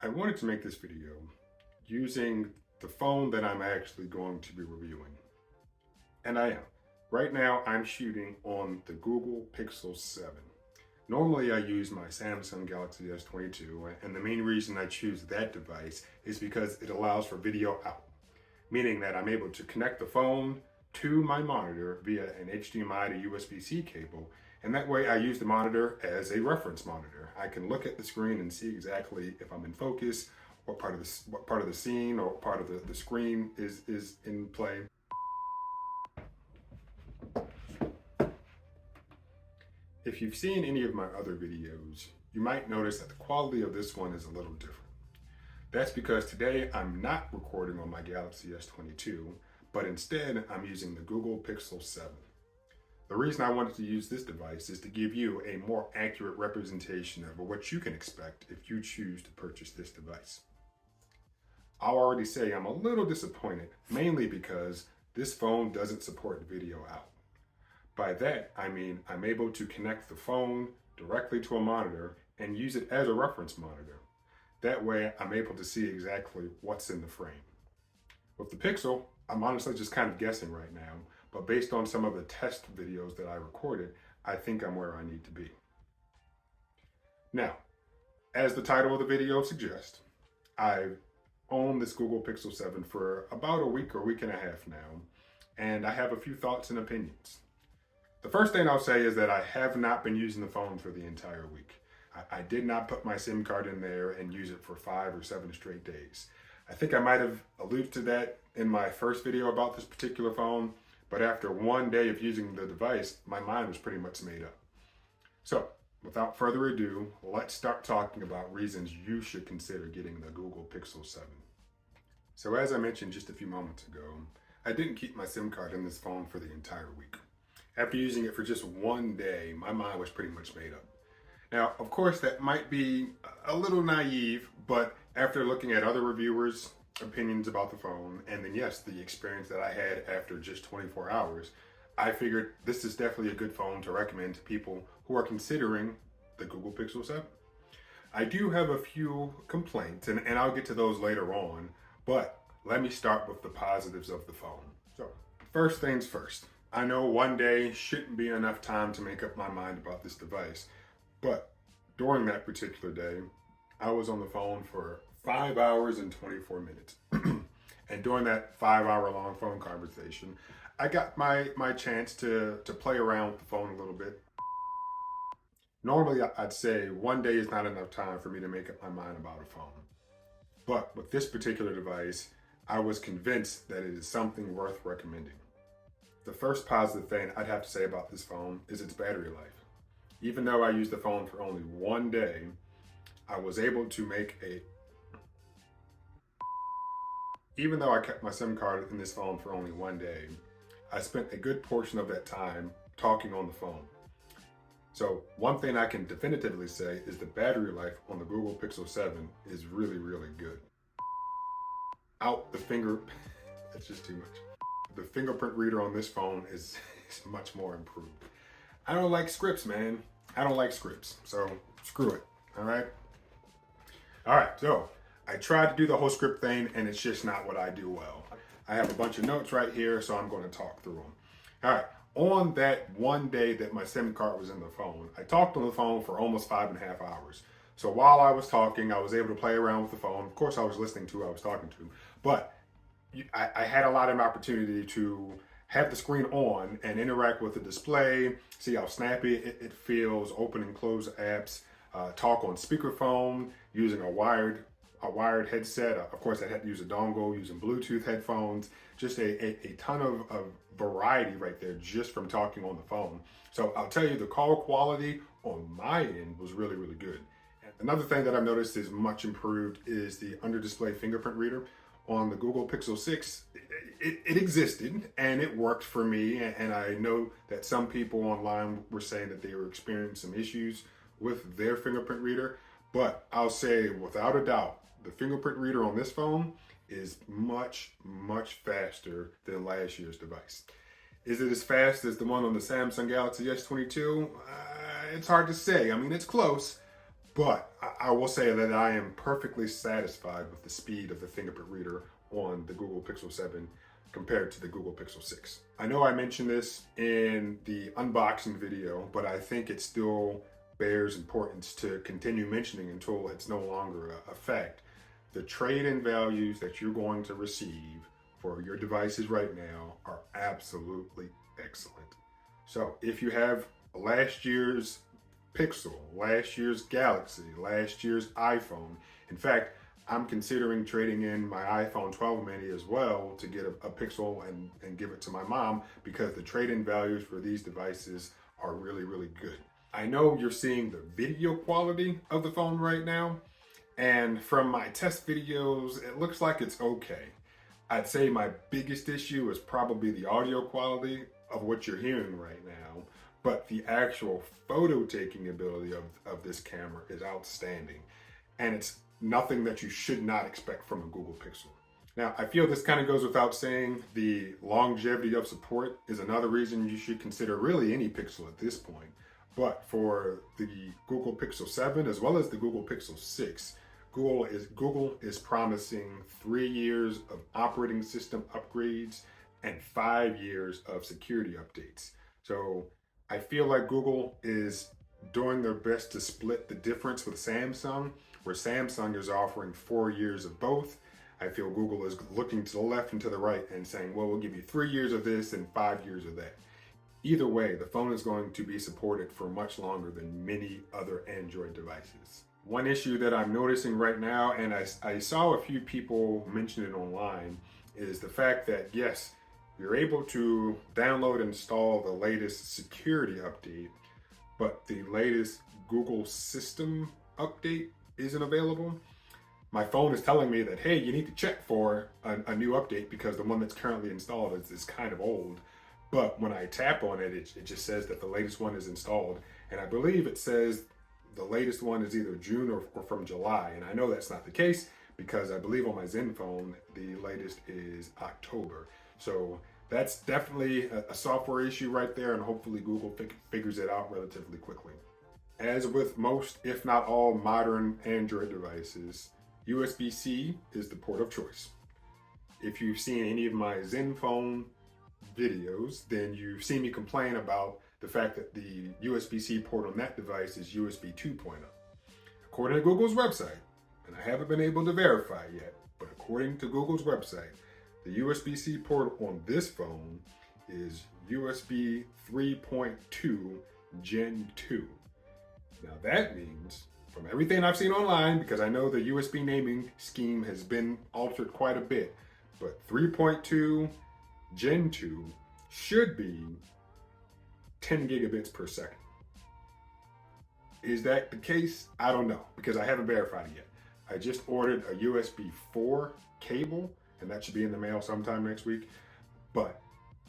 I wanted to make this video using the phone that I'm actually going to be reviewing. And I am. Right now, I'm shooting on the Google Pixel 7. Normally, I use my Samsung Galaxy S22, and the main reason I choose that device is because it allows for video out, meaning that I'm able to connect the phone to my monitor via an HDMI to USB-C cable, and that way I use the monitor as a reference monitor. I can look at the screen and see exactly if I'm in focus, what part of the scene or part of the screen is in play. If you've seen any of my other videos, you might notice that the quality of this one is a little different. That's because today I'm not recording on my Galaxy S22, but instead I'm using the Google Pixel 7. The reason I wanted to use this device is to give you a more accurate representation of what you can expect if you choose to purchase this device. I'll already say I'm a little disappointed, mainly because this phone doesn't support video out. By that, I mean I'm able to connect the phone directly to a monitor and use it as a reference monitor. That way, I'm able to see exactly what's in the frame. With the Pixel, I'm honestly just kind of guessing right now, but based on some of the test videos that I recorded, I think I'm where I need to be. Now, as the title of the video suggests, I've owned this Google Pixel 7 for about a week or week and a half now, and I have a few thoughts and opinions. The first thing I'll say is that I have not been using the phone for the entire week. I did not put my SIM card in there and use it for 5 or 7 straight days. I think I might have alluded to that in my first video about this particular phone, but after one day of using the device, my mind was pretty much made up. So, without further ado, let's start talking about reasons you should consider getting the Google Pixel 7. So as I mentioned just a few moments ago, I didn't keep my SIM card in this phone for the entire week. After using it for just one day, my mind was pretty much made up. Now, of course, that might be a little naive, but after looking at other reviewers' opinions about the phone, and then yes, the experience that I had after just 24 hours, I figured this is definitely a good phone to recommend to people who are considering the Google Pixel 7. I do have a few complaints, and I'll get to those later on, but let me start with the positives of the phone. So, first things first. I know one day shouldn't be enough time to make up my mind about this device, but during that particular day, I was on the phone for 5 hours and 24 minutes. And during that 5-hour long phone conversation, I got my chance to play around with the phone a little bit. Normally, I'd say one day is not enough time for me to make up my mind about a phone. But with this particular device, I was convinced that it is something worth recommending. The first positive thing I'd have to say about this phone is its battery life. Even though I used the phone for only one day, I was able to Even though I kept my SIM card in this phone for only one day, I spent a good portion of that time talking on the phone. So one thing I can definitively say is the battery life on the Google Pixel 7 is really, really good. That's just too much. The fingerprint reader on this phone is much more improved. I don't like scripts, man. I don't like scripts, so screw it, all right? All right, so I tried to do the whole script thing, and it's just not what I do well. I have a bunch of notes right here, so I'm going to talk through them. All right, on that one day that my SIM card was in the phone, I talked on the phone for almost 5.5 hours. So while I was talking, I was able to play around with the phone. Of course, I was listening to who I was talking to, but I had a lot of opportunity to have the screen on and interact with the display, see how snappy it feels, open and close apps, talk on speakerphone, using a wired headset. Of course, I had to use a dongle, using Bluetooth headphones, just a ton of variety right there just from talking on the phone. So I'll tell you, the call quality on my end was really, really good. Another thing that I've noticed is much improved is the under-display fingerprint reader. On the Google Pixel 6, it existed and it worked for me. And I know that some people online were saying that they were experiencing some issues with their fingerprint reader. But I'll say without a doubt, the fingerprint reader on this phone is much, much faster than last year's device. Is it as fast as the one on the Samsung Galaxy S22? It's hard to say. I mean, it's close, But I will say that I am perfectly satisfied with the speed of the Fingerprint Reader on the Google Pixel 7 compared to the Google Pixel 6. I know I mentioned this in the unboxing video, but I think it still bears importance to continue mentioning until it's no longer a fact. The trade-in values that you're going to receive for your devices right now are absolutely excellent. So if you have last year's Pixel, last year's Galaxy, last year's iPhone, in fact, I'm considering trading in my iPhone 12 mini as well to get a Pixel and give it to my mom, because the trade-in values for these devices are really, really good. I know you're seeing the video quality of the phone right now, and from my test videos, it looks like it's okay. I'd say my biggest issue is probably the audio quality of what you're hearing right now, but the actual photo taking ability of this camera is outstanding. And it's nothing that you should not expect from a Google Pixel. Now, I feel this kind of goes without saying. The longevity of support is another reason you should consider really any Pixel at this point. But for the Google Pixel 7 as well as the Google Pixel 6, Google is promising 3 years of operating system upgrades and 5 years of security updates. So I feel like Google is doing their best to split the difference with Samsung, where Samsung is offering 4 years of both. I feel Google is looking to the left and to the right and saying, well, we'll give you 3 years of this and 5 years of that. Either way, the phone is going to be supported for much longer than many other Android devices. One issue that I'm noticing right now, and I saw a few people mention it online, is the fact that yes, you're able to download and install the latest security update, but the latest Google system update isn't available. My phone is telling me that, hey, you need to check for a new update because the one that's currently installed is kind of old. But when I tap on it, it just says that the latest one is installed. And I believe it says the latest one is either June or from July. And I know that's not the case because I believe on my Zen phone, the latest is October. So that's definitely a software issue right there. And hopefully Google figures it out relatively quickly. As with most, if not all, modern Android devices, USB-C is the port of choice. If you've seen any of my Zen phone videos, then you've seen me complain about the fact that the USB-C port on that device is USB 2.0. According to Google's website, and I haven't been able to verify yet, but according to Google's website, the USB-C port on this phone is USB 3.2 Gen 2. Now that means, from everything I've seen online, because I know the USB naming scheme has been altered quite a bit, but 3.2 Gen 2 should be 10 gigabits per second. Is that the case? I don't know, because I haven't verified it yet. I just ordered a USB 4 cable, and that should be in the mail sometime next week. But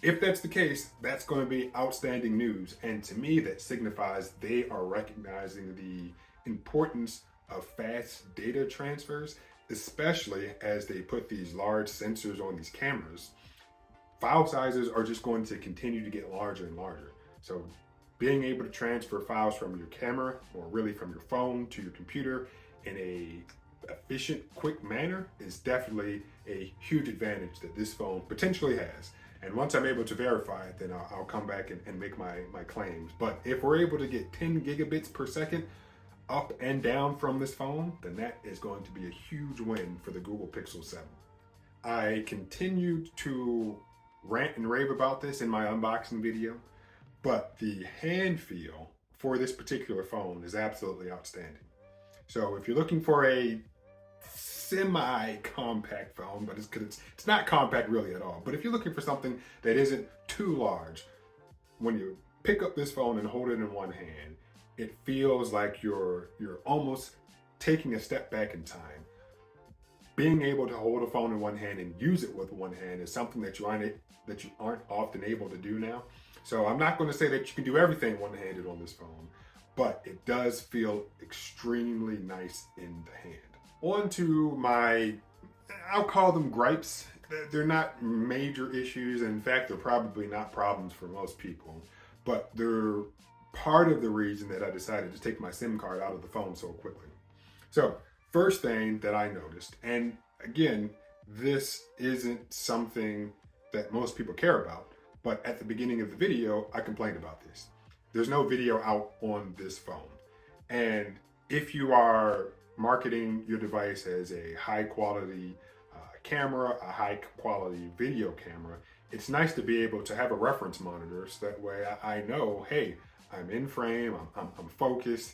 if that's the case, that's going to be outstanding news. And to me, that signifies they are recognizing the importance of fast data transfers, especially as they put these large sensors on these cameras. File sizes are just going to continue to get larger and larger. So being able to transfer files from your camera, or really from your phone to your computer in a efficient, quick manner is definitely a huge advantage that this phone potentially has. And once I'm able to verify it, then I'll come back and make my claims. But if we're able to get 10 gigabits per second up and down from this phone, then that is going to be a huge win for the Google Pixel 7. I continued to rant and rave about this in my unboxing video, but the hand feel for this particular phone is absolutely outstanding. So if you're looking for a semi-compact phone, but it's not compact really at all, but if you're looking for something that isn't too large, when you pick up this phone and hold it in one hand, it feels like you're almost taking a step back in time. Being able to hold a phone in one hand and use it with one hand is something that you aren't often able to do now. So I'm not going to say that you can do everything one-handed on this phone, but it does feel extremely nice in the hand. On to my, I'll call them gripes. They're not major issues. In fact, they're probably not problems for most people, but they're part of the reason that I decided to take my SIM card out of the phone so quickly. So, first thing that I noticed, and again, this isn't something that most people care about, but at the beginning of the video, I complained about this. There's no video out on this phone. And if you are marketing your device as a high quality camera, a high quality video camera, it's nice to be able to have a reference monitor so that way I know, hey, I'm in frame, I'm focused.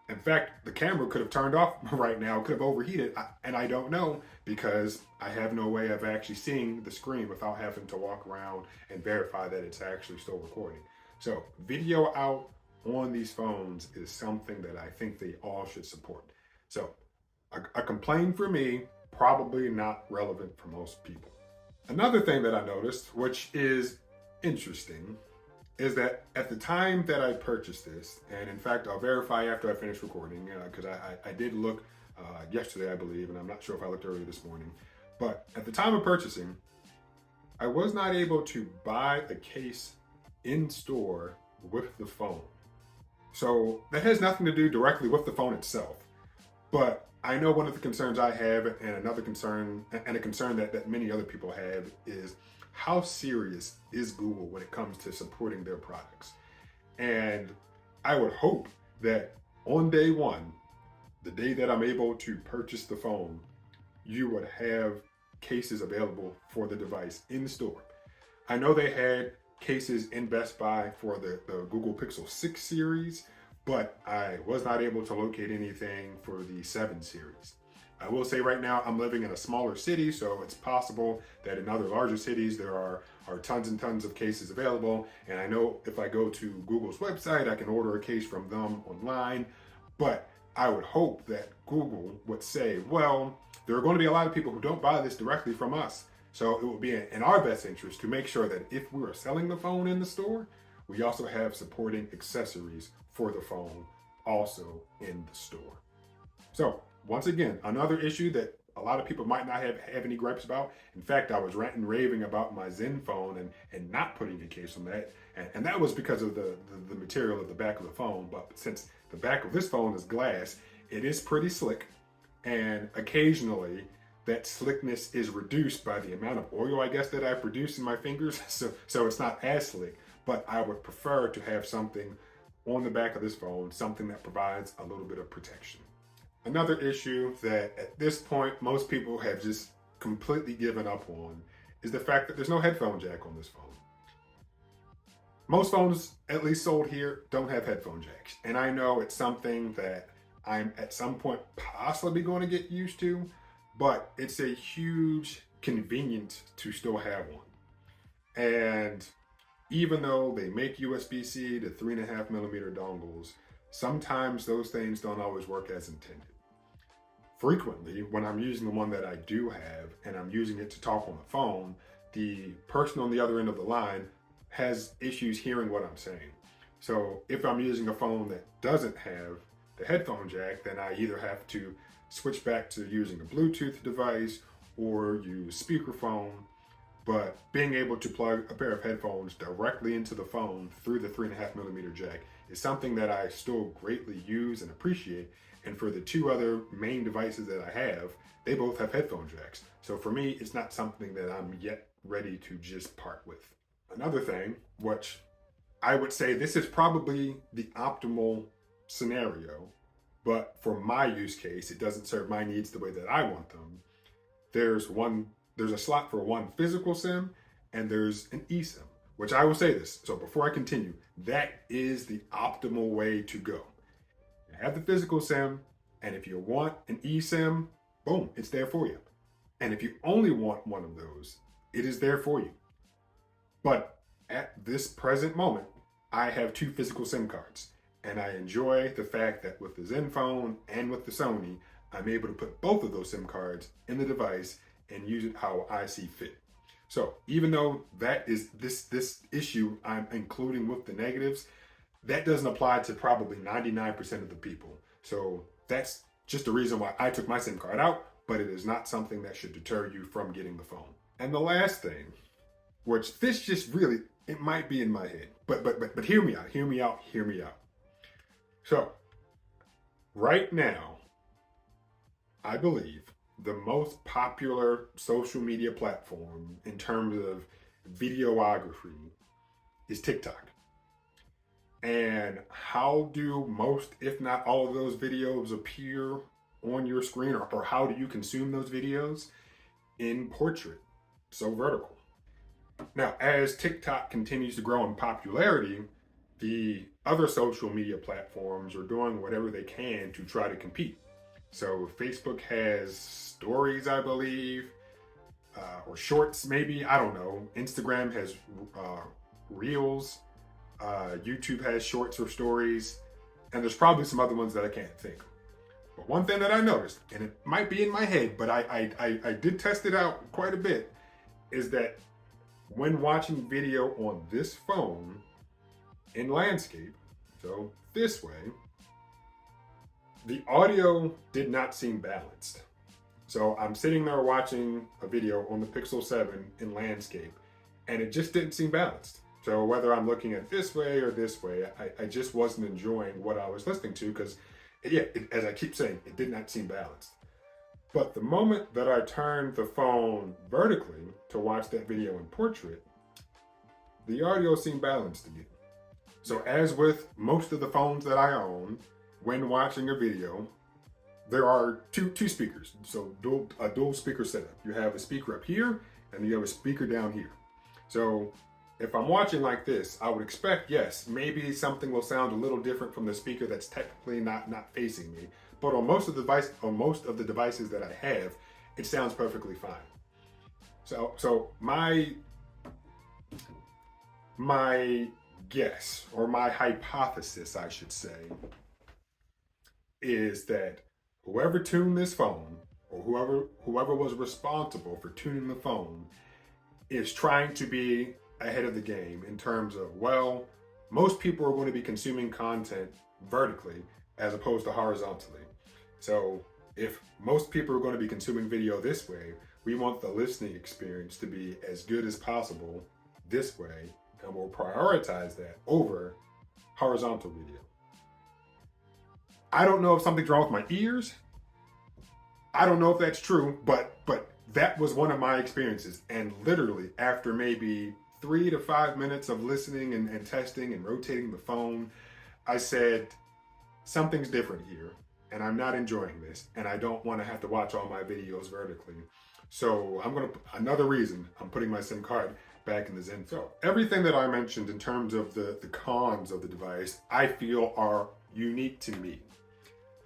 In fact, the camera could have turned off right now, could have overheated, and I don't know because I have no way of actually seeing the screen without having to walk around and verify that it's actually still recording. So video out on these phones is something that I think they all should support. So a complaint for me, probably not relevant for most people. Another thing that I noticed, which is interesting, is that at the time that I purchased this, and in fact, I'll verify after I finish recording, because I did look yesterday, I believe, and I'm not sure if I looked earlier this morning, but at the time of purchasing, I was not able to buy a case in store with the phone. So that has nothing to do directly with the phone itself, but I know one of the concerns I have, and another concern, and a concern that many other people have, is how serious is Google when it comes to supporting their products? And I would hope that on day one, the day that I'm able to purchase the phone, you would have cases available for the device in the store. I know they had cases in Best Buy for the Google Pixel 6 series, but I was not able to locate anything for the 7 series. I will say right now I'm living in a smaller city, so it's possible that in other larger cities there are tons and tons of cases available. And I know if I go to Google's website, I can order a case from them online. But I would hope that Google would say, well, there are going to be a lot of people who don't buy this directly from us. So it will be in our best interest to make sure that if we are selling the phone in the store, we also have supporting accessories for the phone also in the store. So once again, another issue that a lot of people might not have any gripes about. In fact, I was ranting and raving about my Zen phone and not putting a case on that. And that was because of the material of the back of the phone. But since the back of this phone is glass, it is pretty slick. And occasionally that slickness is reduced by the amount of oil, I guess, that I produce in my fingers. So it's not as slick, but I would prefer to have something on the back of this phone, something that provides a little bit of protection. Another issue that at this point most people have just completely given up on is the fact that there's no headphone jack on this phone. Most phones, at least sold here, don't have headphone jacks. And I know it's something that I'm at some point possibly going to get used to, but it's a huge convenience to still have one. And even though they make USB-C to 3.5mm dongles, sometimes those things don't always work as intended. Frequently, when I'm using the one that I do have and I'm using it to talk on the phone, the person on the other end of the line has issues hearing what I'm saying. So if I'm using a phone that doesn't have the headphone jack, then I either have to switch back to using a Bluetooth device or use speakerphone. But being able to plug a pair of headphones directly into the phone through the 3.5mm jack is something that I still greatly use and appreciate. And for the two other main devices that I have, they both have headphone jacks. So for me, it's not something that I'm yet ready to just part with. Another thing, which I would say this is probably the optimal scenario, but for my use case, it doesn't serve my needs the way that I want them. There's a slot for one physical SIM and there's an eSIM, which I will say this. So before I continue, that is the optimal way to go. You have the physical SIM, and if you want an eSIM, boom, it's there for you. And if you only want one of those, it is there for you. But at this present moment, I have two physical SIM cards, and I enjoy the fact that with the Zen phone and with the Sony, I'm able to put both of those SIM cards in the device and use it how I see fit. So even though that is this issue I'm including with the negatives, that doesn't apply to probably 99% of the people. So that's just the reason why I took my SIM card out, but it is not something that should deter you from getting the phone. And the last thing, which this just really, It might be in my head, but hear me out, hear me out, hear me out. So right now, I believe the most popular social media platform in terms of videography is TikTok. And how do most, if not all of those videos appear on your screen, or how do you consume those videos? In portrait, so vertical. Now, as TikTok continues to grow in popularity, the other social media platforms are doing whatever they can to try to compete. So Facebook has stories, I believe, or shorts maybe, I don't know. Instagram has reels. YouTube has shorts or stories. And there's probably some other ones that I can't think of. But one thing that I noticed, and it might be in my head, but I did test it out quite a bit, is that when watching video on this phone in landscape, so this way, the audio did not seem balanced. So I'm sitting there watching a video on the Pixel 7 in landscape, and it just didn't seem balanced. So whether I'm looking at this way or this way, I just wasn't enjoying what I was listening to because, as I keep saying, it did not seem balanced. But the moment that I turned the phone vertically to watch that video in portrait, the audio seemed balanced again. So as with most of the phones that I own, when watching a video, there are two speakers. So a dual speaker setup. You have a speaker up here and you have a speaker down here. So if I'm watching like this, I would expect, yes, maybe something will sound a little different from the speaker that's technically not facing me. But on most of the devices that I have, it sounds perfectly fine. So my guess, or my hypothesis, I should say, is that whoever tuned this phone, or whoever was responsible for tuning the phone, is trying to be ahead of the game in terms of, well, most people are going to be consuming content vertically as opposed to horizontally. So if most people are going to be consuming video this way, we want the listening experience to be as good as possible this way, and we'll prioritize that over horizontal video. I don't know if something's wrong with my ears. I don't know if that's true, but that was one of my experiences. And literally after maybe 3 to 5 minutes of listening and testing and rotating the phone, I said, something's different here and I'm not enjoying this, and I don't want to have to watch all my videos vertically. So another reason I'm putting my SIM card back in the Zen. So everything that I mentioned in terms of the cons of the device, I feel are unique to me.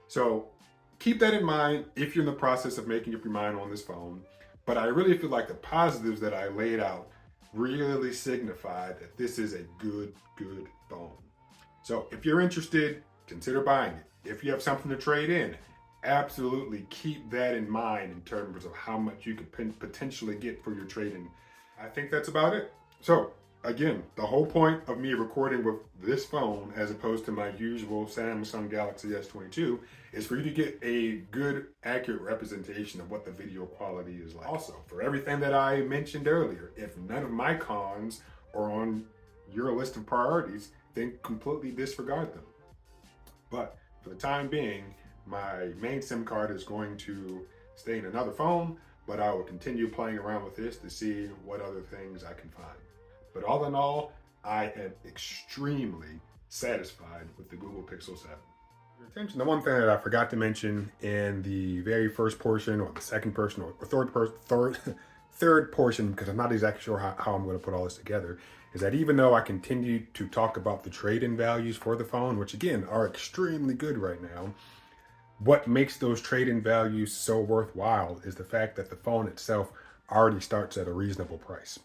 So keep that in mind if you're in the process of making up your mind on this phone. But I really feel like the positives that I laid out really signify that this is a good phone. So if you're interested, consider buying it. If you have something to trade in, absolutely keep that in mind in terms of how much you could potentially get for your trade-in. I think that's about it. So again, the whole point of me recording with this phone as opposed to my usual Samsung Galaxy S22 is for you to get a good, accurate representation of what the video quality is like. Also, for everything that I mentioned earlier, if none of my cons are on your list of priorities, then completely disregard them. But for the time being, my main SIM card is going to stay in another phone, but I will continue playing around with this to see what other things I can find. But all in all, I am extremely satisfied with the Google Pixel 7. Your attention to one thing that I forgot to mention in the very first portion, or the second portion, or third portion, because I'm not exactly sure how I'm going to put all this together, is that even though I continue to talk about the trade-in values for the phone, which again are extremely good right now, what makes those trade-in values so worthwhile is the fact that the phone itself already starts at a reasonable price.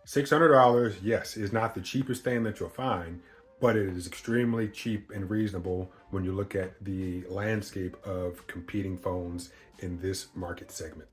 $600, yes, is not the cheapest thing that you'll find, but it is extremely cheap and reasonable when you look at the landscape of competing phones in this market segment.